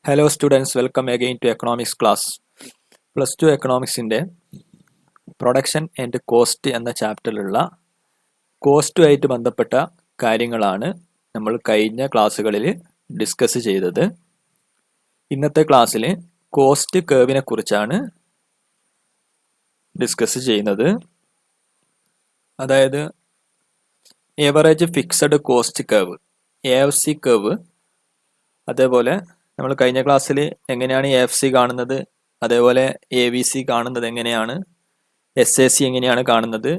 Hello students, welcome again to economics class. Plus 2 economicsന്റെ production and cost എന്ന ചാപ്റ്ററിലുള്ള കോസ്റ്റുമായിട്ട് ബന്ധപ്പെട്ട കാര്യങ്ങളാണ് നമ്മൾ കഴിഞ്ഞ ക്ലാസ്സുകളിൽ ഡിസ്കസ് ചെയ്തത്. ഇന്നത്തെ ക്ലാസ്സിൽ കോസ്റ്റ് കർവിനെ കുറിച്ചാണ് ഡിസ്കസ് ചെയ്യുന്നത്. അതായത് average fixed cost curve, AFC curve. അതേപോലെ നമ്മൾ കഴിഞ്ഞ ക്ലാസ്സിൽ എങ്ങനെയാണ് AFC കാണുന്നത്, അതേപോലെ AVC കാണുന്നത് എങ്ങനെയാണ്, SAC എങ്ങനെയാണ് കാണുന്നത്,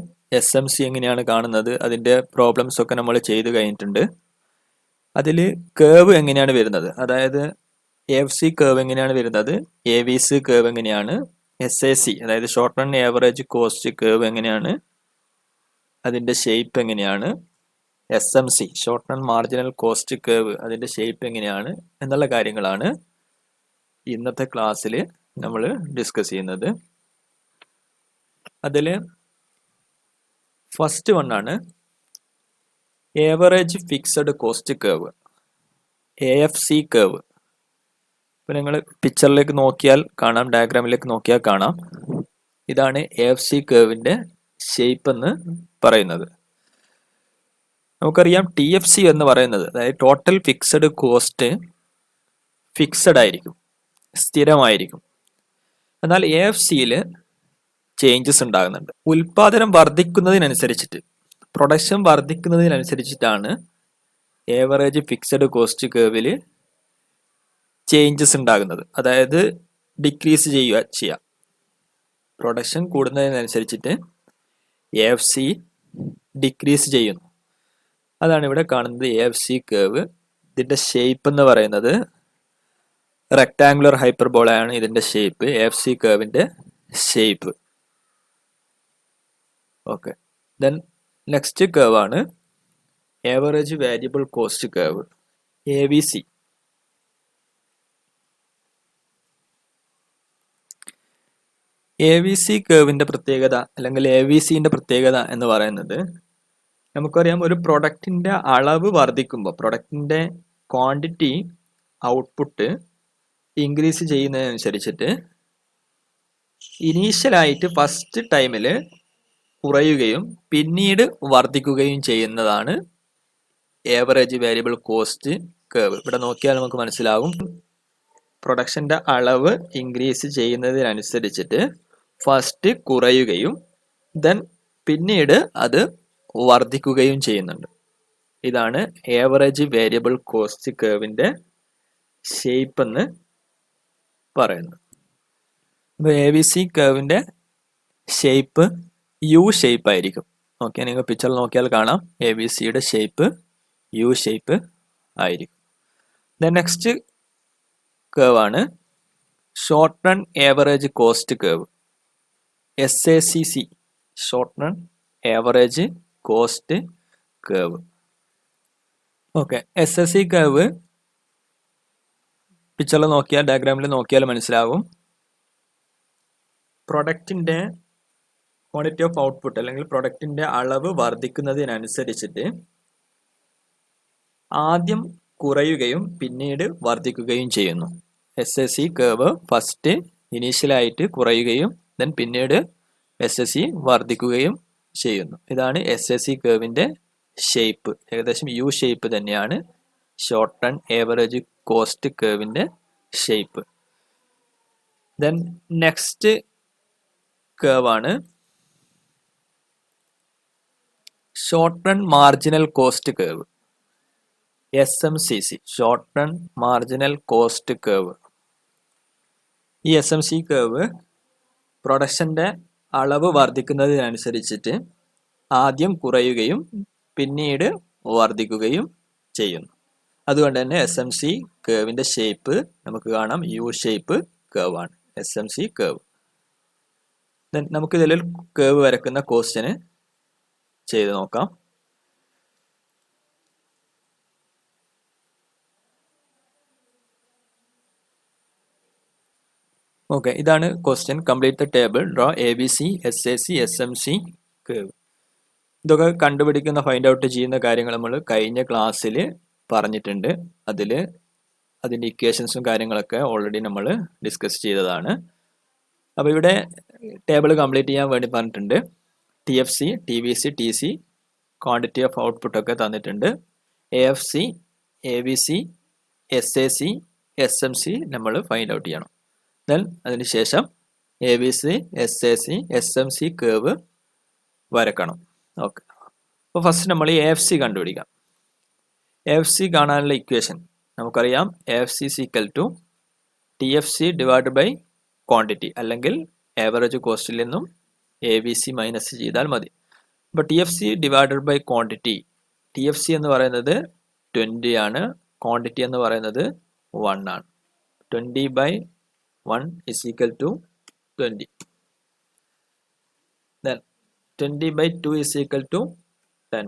SMC എങ്ങനെയാണ് കാണുന്നത്, അതിൻ്റെ പ്രോബ്ലംസ് ഒക്കെ നമ്മൾ ചെയ്ത് കഴിഞ്ഞിട്ടുണ്ട്. അതിൽ കേവ് എങ്ങനെയാണ് വരുന്നത്, അതായത് AFC കേവ് എങ്ങനെയാണ് വരുന്നത്, AVC കേവ് എങ്ങനെയാണ്, SAC അതായത് short run average cost curve എങ്ങനെയാണ്, അതിൻ്റെ ഷേപ്പ് എങ്ങനെയാണ്, SMC short run marginal cost curve അതിൻ്റെ ഷേപ്പ് എങ്ങനെയാണ് എന്നുള്ള കാര്യങ്ങളാണ് ഇന്നത്തെ ക്ലാസ്സിൽ നമ്മൾ ഡിസ്കസ് ചെയ്യുന്നത്. അതിൽ ഫസ്റ്റ് വണ്ണാണ് average fixed cost curve, AFC curve. ഇപ്പം നിങ്ങൾ പിക്ചറിലേക്ക് നോക്കിയാൽ കാണാം, ഡയഗ്രാമിലേക്ക് നോക്കിയാൽ കാണാം, ഇതാണ് AFC കേവിൻ്റെ ഷേപ്പ് എന്ന് പറയുന്നത്. നമുക്കറിയാം TFC എന്ന് പറയുന്നത്, അതായത് ടോട്ടൽ ഫിക്സഡ് കോസ്റ്റ് ഫിക്സഡ് ആയിരിക്കും, സ്ഥിരമായിരിക്കും. എന്നാൽ AFCയിൽ ചേഞ്ചസ് ഉണ്ടാകുന്നുണ്ട്. ഉൽപാദനം വർദ്ധിക്കുന്നതിനനുസരിച്ചിട്ട്, പ്രൊഡക്ഷൻ വർദ്ധിക്കുന്നതിനനുസരിച്ചിട്ടാണ് ഏവറേജ് ഫിക്സഡ് കോസ്റ്റ് കേവിൽ ചേഞ്ചസ് ഉണ്ടാകുന്നത്. അതായത് ഡിക്രീസ് ചെയ്യുക. പ്രൊഡക്ഷൻ കൂടുന്നതിനനുസരിച്ചിട്ട് AFC ഡിക്രീസ് ചെയ്യുന്നു. അതാണ് ഇവിടെ കാണുന്നത് AFC കേവ്. ഇതിൻ്റെ ഷേപ്പ് എന്ന് പറയുന്നത് റെക്ടാങ്കുലർ ഹൈപ്പർബോളയാണ് ഇതിൻ്റെ ഷേപ്പ്, AFC കേവിൻ്റെ shape. Okay, then next curve ആണ് average variable cost curve, AVC. AVC കേവിൻ്റെ പ്രത്യേകത അല്ലെങ്കിൽ AVCൻ്റെ പ്രത്യേകത എന്ന് പറയുന്നത്, നമുക്കറിയാം ഒരു പ്രൊഡക്റ്റിൻ്റെ അളവ് വർദ്ധിക്കുമ്പോൾ, പ്രൊഡക്റ്റിൻ്റെ ക്വാണ്ടിറ്റി ഔട്ട്പുട്ട് ഇൻക്രീസ് ചെയ്യുന്നതിനനുസരിച്ചിട്ട് ഇനീഷ്യലായിട്ട് ഫസ്റ്റ് ടൈമിൽ കുറയുകയും പിന്നീട് വർദ്ധിക്കുകയും ചെയ്യുന്നതാണ് ഏവറേജ് വേരിയബിൾ കോസ്റ്റ് കേവ്. ഇവിടെ നോക്കിയാൽ നമുക്ക് മനസ്സിലാകും, പ്രൊഡക്ഷൻ്റെ അളവ് ഇൻക്രീസ് ചെയ്യുന്നതിനനുസരിച്ചിട്ട് ഫസ്റ്റ് കുറയുകയും ദെൻ പിന്നീട് അത് വർദ്ധിക്കുകയും ചെയ്യുന്നുണ്ട്. ഇതാണ് ഏവറേജ് വേരിയബിൾ കോസ്റ്റ് കേവിൻ്റെ ഷേപ്പ് എന്ന് പറയുന്നത്. അപ്പോൾ AVC കേവിൻ്റെ ഷേപ്പ് U ഷേപ്പ് ആയിരിക്കും. ഓക്കെ, നിങ്ങൾ പിക്ചറിൽ നോക്കിയാൽ കാണാം, AVCയുടെ ഷേപ്പ് U ഷേപ്പ് ആയിരിക്കും. ദെൻ നെക്സ്റ്റ് കേവ് ആണ് short run average cost curve, SACC short run average cost curve. Okay, SSC curve പിക്ചറിൽ നോക്കിയാൽ, ഡയഗ്രാമിൽ നോക്കിയാൽ മനസ്സിലാകും, പ്രൊഡക്റ്റിൻ്റെ ക്വാണ്ടിറ്റി ഓഫ് ഔട്ട്പുട്ട് അല്ലെങ്കിൽ പ്രൊഡക്റ്റിൻ്റെ അളവ് വർദ്ധിക്കുന്നതിനനുസരിച്ചിട്ട് ആദ്യം കുറയുകയും പിന്നീട് വർദ്ധിക്കുകയും ചെയ്യുന്നു. SSC കേവ് ഫസ്റ്റ് ഇനീഷ്യലായിട്ട് കുറയുകയും ദെൻ പിന്നീട് SSC വർദ്ധിക്കുകയും ചെയ്യുന്നു. ഇതാണ് SSC കേവിൻ്റെ ഷേപ്പ്. ഏകദേശം U ഷേപ്പ് തന്നെയാണ് ഷോർട്ട് റൺ ആവറേജ് കോസ്റ്റ് കേവിൻ്റെ ഷേപ്പ്. ദെൻ നെക്സ്റ്റ് കേവ് ആണ് short run marginal cost curve, SMCC short run marginal cost curve. ഈ SMC കേവ് പ്രൊഡക്ഷൻ്റെ അളവ് വർദ്ധിക്കുന്നതിനനുസരിച്ചിട്ട് ആദ്യം കുറയുകയും പിന്നീട് വർദ്ധിക്കുകയും ചെയ്യുന്നു. അതുകൊണ്ട് തന്നെ SMC കേവിൻ്റെ ഷേപ്പ് നമുക്ക് കാണാം, U ഷേപ്പ് കേവ് ആണ് SMC കേവ്. ദെൻ നമുക്ക് ഇതിൽ കേവ് വരയ്ക്കുന്ന ക്വസ്റ്റ്യന് ചെയ്ത് നോക്കാം. ഓക്കെ, ഇതാണ് question. Complete the table, draw AVC, SAC, SMC curve. ഇതൊക്കെ കണ്ടുപിടിക്കുന്ന, ഫൈൻഡ് ഔട്ട് ചെയ്യുന്ന കാര്യങ്ങൾ നമ്മൾ കഴിഞ്ഞ ക്ലാസ്സിൽ പറഞ്ഞിട്ടുണ്ട്. അതിൻ്റെ ഇക്വേഷൻസും കാര്യങ്ങളൊക്കെ ഓൾറെഡി നമ്മൾ ഡിസ്കസ് ചെയ്തതാണ്. അപ്പോൾ ഇവിടെ ടേബിൾ കംപ്ലീറ്റ് ചെയ്യാൻ വേണ്ടി പറഞ്ഞിട്ടുണ്ട്. TFC, TVC, TC, quantity of output ഒക്കെ തന്നിട്ടുണ്ട്. AFC, AVC, SAC, SMC നമ്മൾ ഫൈൻഡ് ഔട്ട് ചെയ്യണം. ദെൻ അതിനുശേഷം ABC, SAC, SMC കേവ് വരക്കണം. ഓക്കെ, അപ്പോൾ ഫസ്റ്റ് നമ്മൾ AFC കണ്ടുപിടിക്കാം. AFC കാണാനുള്ള ഇക്വേഷൻ നമുക്കറിയാം. AFC is equal to TFC divide by quantity, അല്ലെങ്കിൽ ആവറേജ് കോസ്റ്റിൽ നിന്നും ABC മൈനസ് ചെയ്താൽ മതി. അപ്പോൾ TFC divided by quantity, TFC എന്ന് പറയുന്നത് 20 ആണ്, ക്വാണ്ടിറ്റി എന്ന് പറയുന്നത് 1 ആണ്. 20/1 is equal to 20. Then 20/2 is equal to 10.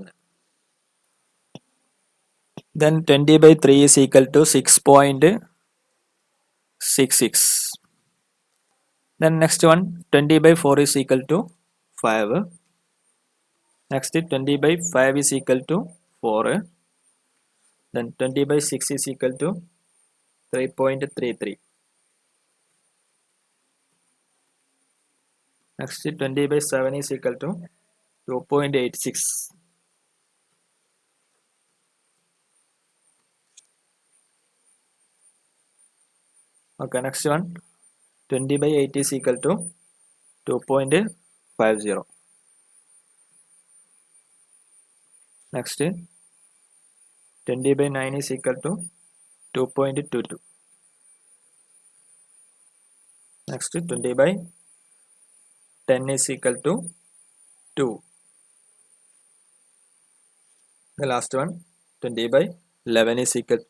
Then 20/3 is equal to 6.66. Then next one, 20/4 is equal to 5. Next 20/5 is equal to 4. Then 20/6 is equal to 3.33. Next 20/7 is equal to 2.86. Okay, next one, 20/8 is equal to 2.50. Next 20/9 is equal to 2.22. Next 20/10 is equal to 2. The last one, 20/11 is equal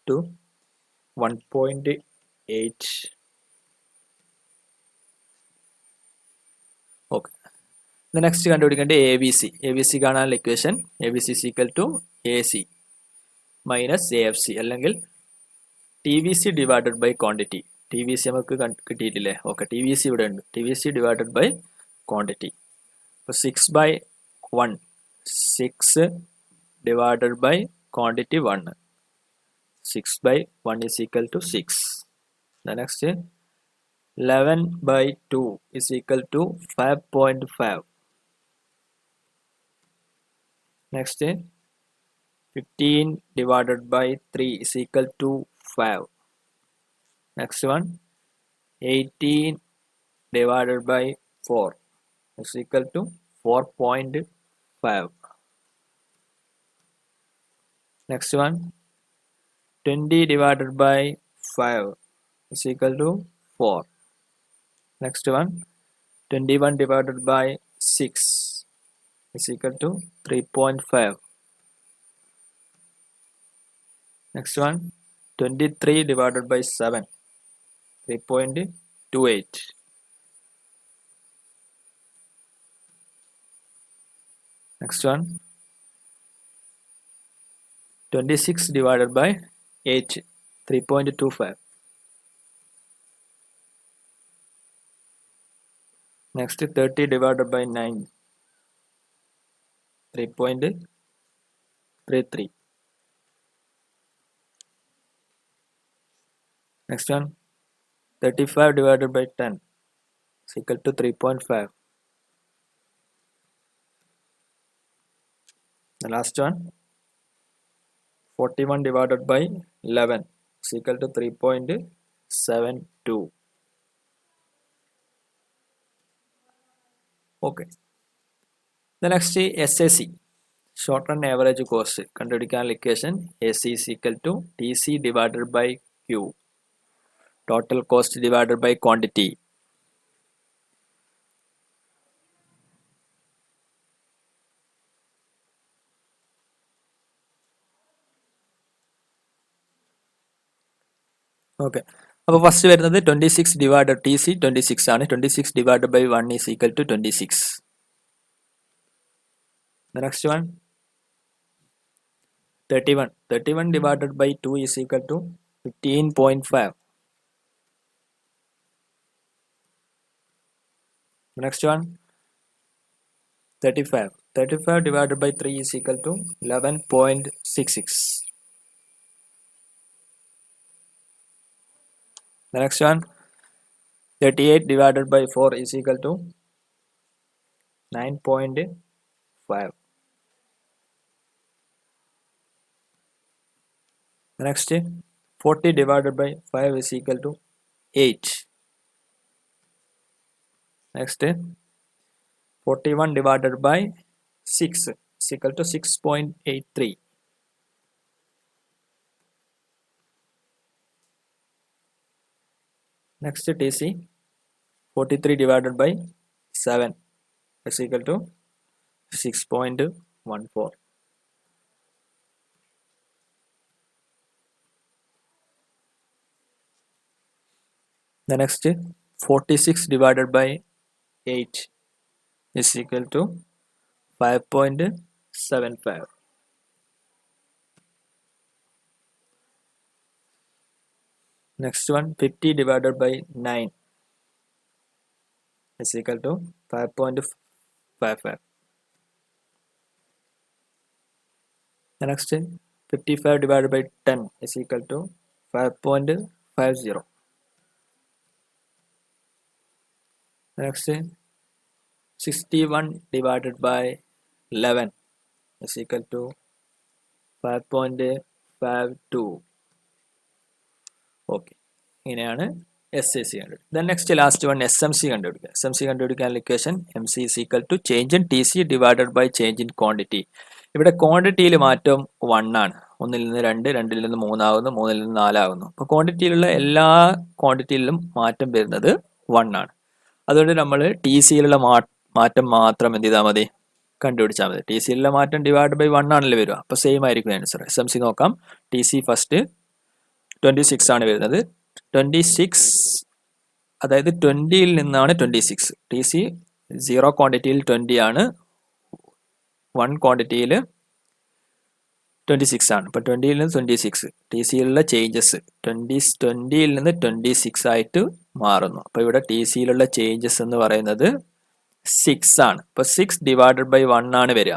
to 1.8. Okay. The next കണ്ടുപിടിക്കേണ്ട ABC. ABC കാണാനുള്ള equation ABC is equal to AC minus AFC, അല്ലെങ്കിൽ TVC divided by quantity. TVC നമുക്ക് കിട്ടിയിട്ടില്ലേ? Okay, TVC ഇവിടെ ഉണ്ട്. TVC divided by quantity. അപ്പോൾ 6/1, 6 divided by quantity 1. 6/1 is equal to 6. The next 11/2 is equal to 5.5. Next 15 divided by 3 is equal to 5. Next one, 18 divided by 4 is equal to 4.5. Next one, 20 divided by 5 is equal to 4. Next one, 21 divided by 6 is equal to 3.5. Next one, 23 divided by 7, 3.28. Next one, 26 divided by 8, 3.25. Next 30 divided by 9, 3.33. Next one, 35 divided by 10 is equal to 3.5. The last one, 41 divided by 11 is equal to 3.72. Okay. The next SAC, short run average cost. കണ്ടുപിടിക്കാനുള്ള equation AC is equal to TC divided by Q, total cost divided by quantity. Okay. അപ്പോൾ first വരുന്നത് 26 divided TC 26 ആണ്. 26 divided by 1 is equal to 26. The next one, 31. 31 divided by 2 is equal to 15.5. The next one, 35. 35 divided by 3 is equal to 11.66. The next one, 38 divided by 4 is equal to 9.5. The next, 40 divided by 5 is equal to 8. Next, 41 divided by 6 is equal to 6.83. Next, TC, 43 divided by 7 is equal to 6.14. The next, 46 divided by 8 is equal to 5.75. Next one, 50 divided by 9 is equal to 5.55. The next, 55 divided by 10 is equal to 5.50. Next, 61 divided by 11 is equal to 5.52. Okay. ഇങ്ങനെയാണ് SAC കണ്ടുപിടിക്കുക. Then next last one, SMC കണ്ടുപിടിക്കുക. SMC കണ്ടുപിടിക്കാനുള്ള equation MC is equal to change in TC divided by change in quantity. ഇവിടെ ക്വാണ്ടിറ്റിയിൽ മാറ്റം 1 ആണ്. 1 ൽ നിന്ന് 2, 2 ൽ നിന്ന് 3 ആകുന്നു, 3 ൽ നിന്ന് 4 ആകുന്നു. അപ്പോൾ ക്വാണ്ടിറ്റിയിലുള്ള എല്ലാ ക്വാണ്ടിറ്റിയിലും മാറ്റം വരുന്നത് 1 ആണ്. അതുകൊണ്ട് നമ്മൾ TCയിലുള്ള മാറ്റം മാത്രം എന്ത് ചെയ്താൽ മതി, കണ്ടുപിടിച്ചാൽ മതി. TCയിലുള്ള മാറ്റം ഡിവൈഡ് ബൈ 1 ആണല്ലോ വരിക. അപ്പോൾ സെയിം ആയിരിക്കും ആൻസർ. SMC നോക്കാം. TC ഫസ്റ്റ് 26 ആണ് വരുന്നത്. 26, അതായത് 20യിൽ നിന്നാണ് 26. TC 0 ക്വാണ്ടിറ്റിയിൽ 20 ആണ്, 1 ക്വാണ്ടിറ്റിയിൽ 26 ആണ്. അപ്പോൾ 20യിൽ നിന്ന് 26, TCയിലുള്ള ചേഞ്ചസ് 20യിൽ നിന്ന് 26 ആയിട്ട് മാറുന്നു. അപ്പോൾ ഇവിടെ TCയിലുള്ള ചേഞ്ചസ് എന്ന് പറയുന്നത് 6 ആണ്. അപ്പോൾ 6 ഡിവൈഡഡ് ബൈ 1 ആണ് വരിക.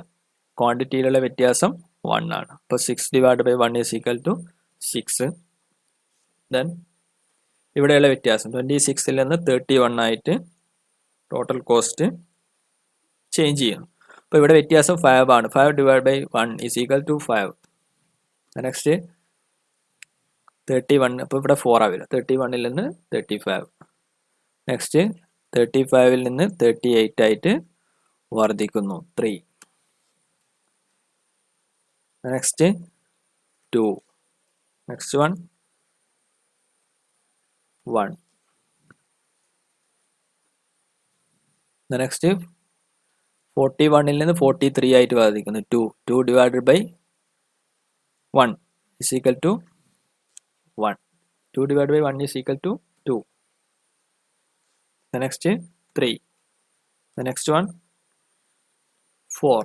ക്വാണ്ടിറ്റിയിലുള്ള വ്യത്യാസം 1 ആണ്. അപ്പോൾ 6 divide by 1 is equal to 6. Then ഇവിടെയുള്ള വ്യത്യാസം 26ൽ നിന്ന് 31 ആയിട്ട് ടോട്ടൽ കോസ്റ്റ് ചേഞ്ച് ചെയ്യുന്നു. അപ്പോൾ ഇവിടെ വ്യത്യാസം 5 ആണ്. 5 divide by 1 is equal to 5. Next 31, അപ്പോൾ ഇവിടെ 4 ആവില്ല. 31ൽ നിന്ന് 35. നെക്സ്റ്റ് 35ൽ നിന്ന് 38 ആയിട്ട് വർദ്ധിക്കുന്നു, 3. നെക്സ്റ്റ് 2. നെക്സ്റ്റ് 1. നെക്സ്റ്റ് 41ൽ നിന്ന് 43 ആയിട്ട് വർദ്ധിക്കുന്നു, 2. 2 divided by 1 is equal to 1. 2 divided by 1 is equal to 2. The next 3. The next one 4.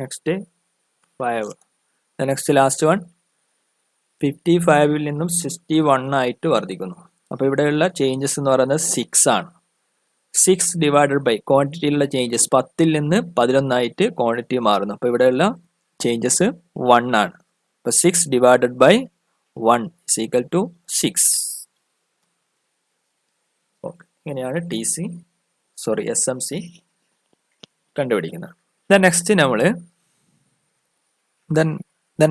Next 5. The next last one 55ൽ നിന്നും 61 ആയിട്ട് വർദ്ധിക്കുന്നു. അപ്പോൾ ഇവിടെയുള്ള ചേഞ്ചസ് എന്ന് പറയുന്നത് 6 ആണ്. 6 ഡിവൈഡഡ് ബൈ ക്വാണ്ടിറ്റിയിലുള്ള ചേഞ്ചസ് 10ൽ നിന്ന് 11 ആയിട്ട് ക്വാണ്ടിറ്റി മാറുന്നു. അപ്പോൾ ഇവിടെയുള്ള ചേഞ്ചസ് 1 ആണ്. അപ്പോൾ 6 divided by 1 is equal to 6. Okay, ഇങ്ങനെയാണ് SMC കണ്ടുപിടിക്കുന്നത്. നെക്സ്റ്റ്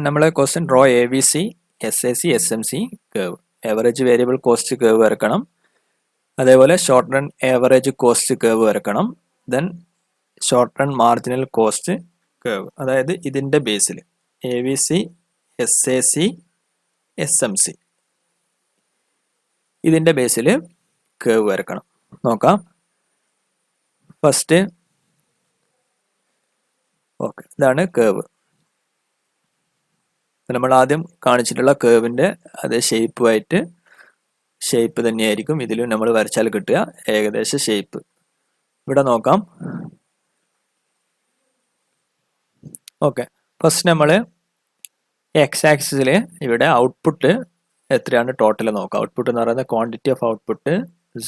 നമ്മൾ question draw ABC, SAC, SMC curve. Average variable cost curve വരക്കണം. അതേപോലെ short run average cost curve വരക്കണം. Then short run marginal cost curve, അതായത് ഇതിൻ്റെ ബേസിൽ ABC, SAC, SMC ഇതിൻ്റെ ബേസിൽ cave വരക്കണം. നോക്കാം. ഫസ്റ്റ് ഓക്കെ, ഇതാണ് കേവ്. നമ്മൾ ആദ്യം കാണിച്ചിട്ടുള്ള കേവിൻ്റെ അതേ ഷേപ്പ് തന്നെയായിരിക്കും ഇതിലും നമ്മൾ വരച്ചാൽ കിട്ടുക, ഏകദേശ ഷേപ്പ്. ഇവിടെ നോക്കാം. ഓക്കെ, ഫസ്റ്റ് നമ്മൾ എക്സ് ആക്സിസിൽ ഇവിടെ ഔട്ട്പുട്ട് എത്രയാണ് ടോട്ടൽ നോക്കാം. ഔട്ട്പുട്ട് എന്ന് പറയുന്നത് ക്വാണ്ടിറ്റി ഓഫ് ഔട്ട്പുട്ട്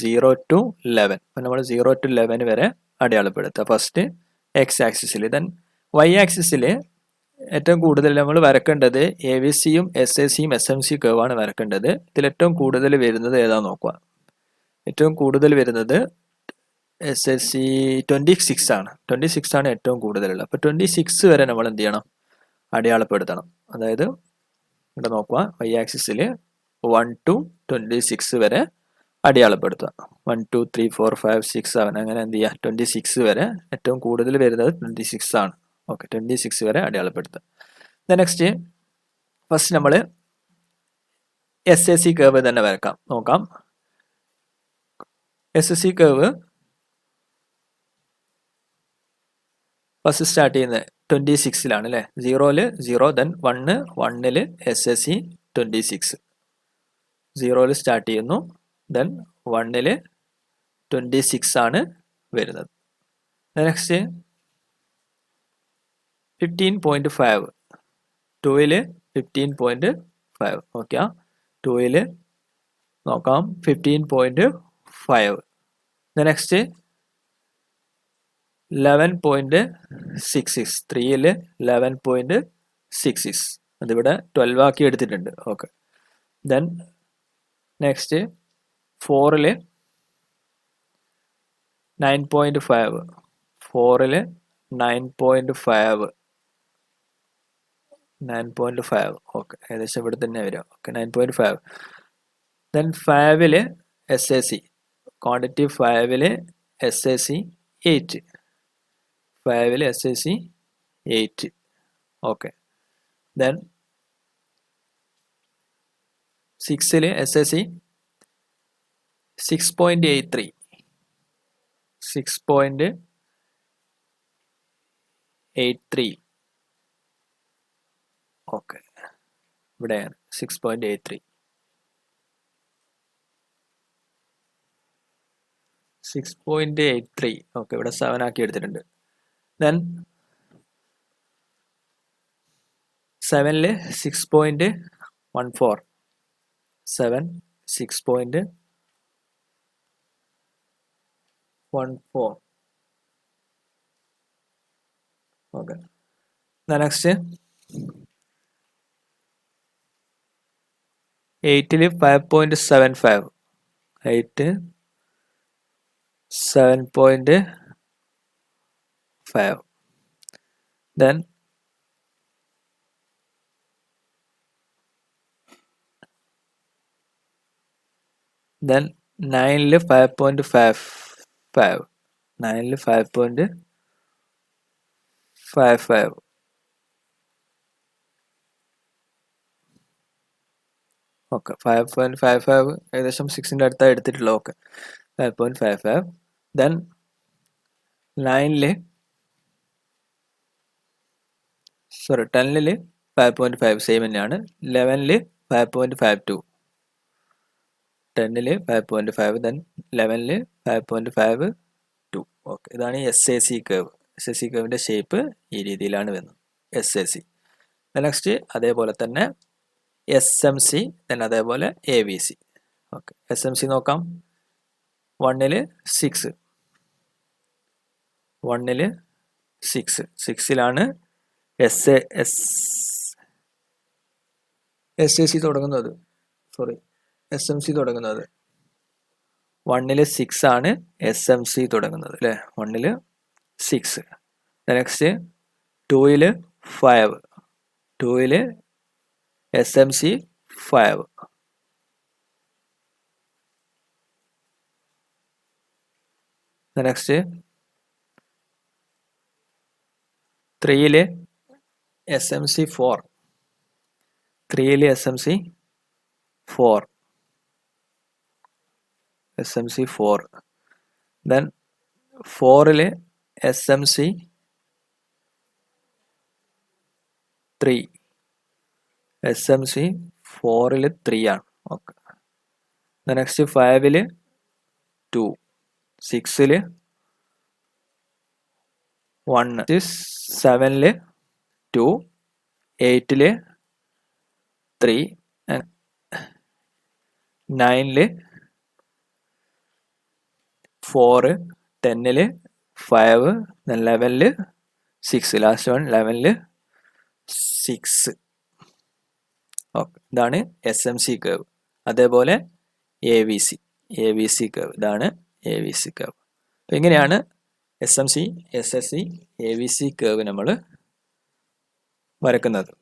0 to 11. അപ്പം നമ്മൾ 0 to 11 വരെ അടയാളപ്പെടുത്തുക ഫസ്റ്റ് എക്സ് ആക്സിസിൽ. ദെൻ വൈ ആക്സിസിൽ ഏറ്റവും കൂടുതൽ നമ്മൾ വരക്കേണ്ടത് എ വി സിയും എസ് എ സിയും എസ് എം സി കേവാണ് വരക്കേണ്ടത്. ഇതിൽ ഏറ്റവും കൂടുതൽ വരുന്നത് ഏതാന്ന് നോക്കുക. ഏറ്റവും കൂടുതൽ വരുന്നത് എസ് എസ് സി 26 ആണ്. 26 ആണ് ഏറ്റവും കൂടുതലുള്ളത്. അപ്പോൾ 26 വരെ നമ്മൾ എന്ത് ചെയ്യണം? അടയാളപ്പെടുത്തണം. അതായത് ഇവിടെ നോക്കുക, വൈ ആക്സിസിൽ 1 to 26 വരെ അടയാളപ്പെടുത്തുക. 1 2 3 4 5 6 7 അങ്ങനെ എന്ത് ചെയ്യുക? 26 വരെ ഏറ്റവും കൂടുതൽ വരുന്നത് 26 ആണ്. ഓക്കെ, 26 വരെ അടയാളപ്പെടുത്തുക. നെക്സ്റ്റ് ഫസ്റ്റ് നമ്മൾ എസ് എ സി കേവ് തന്നെ വരക്കാം. നോക്കാം. S S C curve first start ചെയ്യുന്നത് 26-ലാണ് അല്ലേ? 0-ൽ 0, ദെൻ 1, 1-ൽ എസ് എസ് സി 26, 0-ൽ സ്റ്റാർട്ട് ചെയ്യുന്നു, ദെൻ 1-ൽ 26 ആണ് വരുന്നത്. നെക്സ്റ്റ് 15.5, 2-ൽ 15.5. ഓക്കെ, 2-ൽ നോക്കാം 15.5. നെക്സ്റ്റ് 11.66, 3-ൽ 11.66, അതിവിടെ 12 ആക്കി എടുത്തിട്ടുണ്ട്. ഓക്കെ, ദെൻ നെക്സ്റ്റ് 4-ൽ 9.5, 4-ൽ 9.5, 9.5. ഓക്കെ, ഏകദേശം ഇവിടെ തന്നെ വരും. ഓക്കെ, 9.5. ദെൻ 5-ൽ എസ് എ സി ക്വാണ്ടിറ്റി, 5-ൽ എസ് എ സി 8, 5-ൽ S A C 8. Okay, then 6-ൽ എസ് എ സി 6.83, 6.83. ഓക്കെ, ഇവിടെയാണ് 6.83, 6.83. ഓക്കെ, ഇവിടെ 7 ആക്കി എടുത്തിട്ടുണ്ട്. ദെൻ 7-ൽ 6.14, 7 6.14. ഓക്കെ, നെക്സ്റ്റ് 8-ൽ 5.75, 8 7.5. Then 9-ൽ 5.55, 9-ൽ 5.55. ഓക്കെ, 5.55 ഏകദേശം 6-ൻ്റെ അടുത്തായി എടുത്തിട്ടുള്ളത്. ഓക്കെ, 5.55. ദെൻ 10-ൽ 5.5 സെയിം തന്നെയാണ്. 11-ൽ 5.52, 10-ൽ 5.5, ദെൻ 11-ൽ 5.52. ഓക്കെ, ഇതാണ് S A C curve. S A C കേവിൻ്റെ ഷേപ്പ് ഈ രീതിയിലാണ് വരുന്നത്, എസ് എ സി. നെക്സ്റ്റ് അതേപോലെ തന്നെ എസ് എം സി, ദെൻ അതേപോലെ A V C. Okay, S M C നോക്കാം. 1-ൽ 6, 1-ൽ 6, 6-ലാണ് എസ് എ സി തുടങ്ങുന്നത്. സോറി, എസ് എം സി തുടങ്ങുന്നത്. 1-ൽ 6 ആണ് എസ് എം സി തുടങ്ങുന്നത് അല്ലേ? 1-ൽ 6. നെക്സ്റ്റ് 2-ൽ 5, 2-ൽ എസ് എം സി 5. നെക്സ്റ്റ് 3-ൽ എസ് എം സി 4, 3-ൽ S M C 4, S M C 4. Then 4-ൽ S M C 3, S M C 4-ൽ 3 ആണ്. ഓക്കെ, നെക്സ്റ്റ് 5-ൽ 2, 6-ൽ 1, 7-ൽ 2, 8-ൽ 3, 9-ൽ 4, 10-ൽ 5, 11-ൽ 6, ലാസ്റ്റ് വൺ 11-ൽ 6. ഓക്കെ, ഇതാണ് SMC കർവ്. അതേപോലെ എ വി സി കർവ്, ഇതാണ് എ വി സി കർവ്. അപ്പം ഇങ്ങനെയാണ് SMC, SSC, AVC കർവ് നമ്മൾ വരക്കുന്നത്.